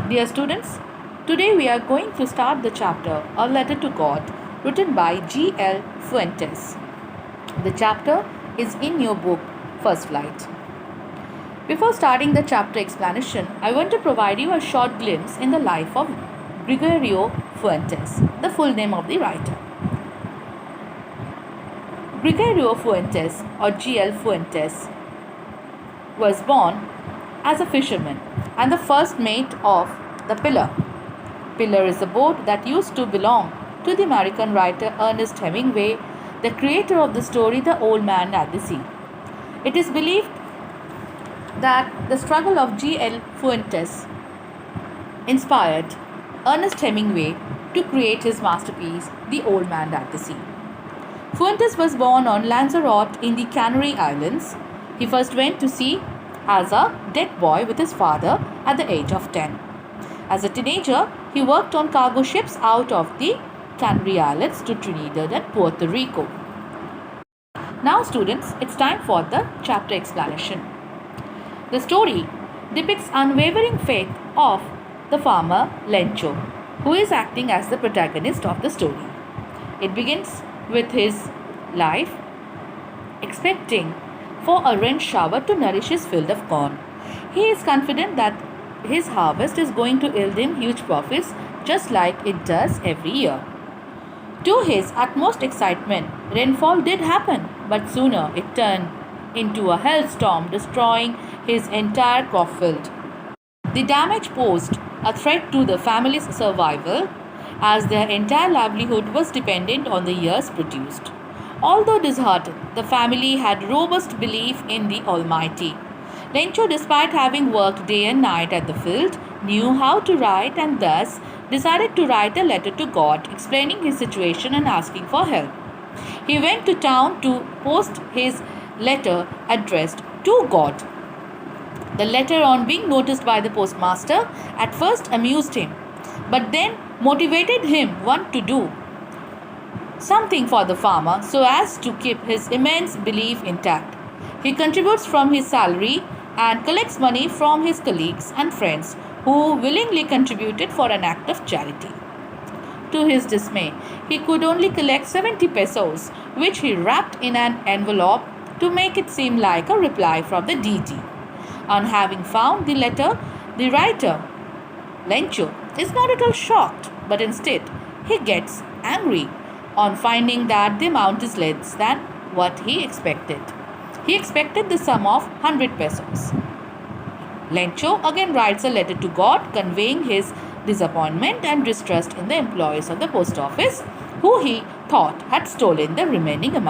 Dear students, today we are going to start the chapter A Letter to God written by G.L. Fuentes. The chapter is in your book First Flight. Before starting the chapter explanation, I want to provide you a short glimpse in the life of Gregorio Fuentes, the full name of the writer. Gregorio Fuentes or G.L. Fuentes was born as a fisherman and the first mate of the Pillar. Pillar is a boat that used to belong to the American writer Ernest Hemingway, the creator of the story The Old Man at the Sea. It is believed that the struggle of G.L. Fuentes inspired Ernest Hemingway to create his masterpiece The Old Man at the Sea. Fuentes was born on Lanzarote in the Canary Islands. He first went to sea as a deck boy with his father at the age of 10. As a teenager, he worked on cargo ships out of the Canary Islands to Trinidad and Puerto Rico. Now students, it's time for the chapter explanation. The story depicts unwavering faith of the farmer Lencho, who is acting as the protagonist of the story. It begins with his life expecting for a rain shower to nourish his field of corn. He is confident that his harvest is going to yield him huge profits just like it does every year. To his utmost excitement, rainfall did happen, but sooner it turned into a hailstorm, destroying his entire crop field. The damage posed a threat to the family's survival, as their entire livelihood was dependent on the year's produce. Although disheartened, the family had robust belief in the Almighty. Lencho, despite having worked day and night at the field, knew how to write and thus decided to write a letter to God explaining his situation and asking for help. He went to town to post his letter addressed to God. The letter, on being noticed by the postmaster, at first amused him, but then motivated him to do something for the farmer so as to keep his immense belief intact. He contributes from his salary and collects money from his colleagues and friends who willingly contributed for an act of charity. To his dismay, he could only collect 70 pesos, which he wrapped in an envelope to make it seem like a reply from the deity. On having found the letter, the writer, Lencho, is not at all shocked, but instead he gets angry on finding that the amount is less than what he expected. He expected the sum of 100 pesos. Lencho again writes a letter to God conveying his disappointment and distrust in the employees of the post office, who he thought had stolen the remaining amount.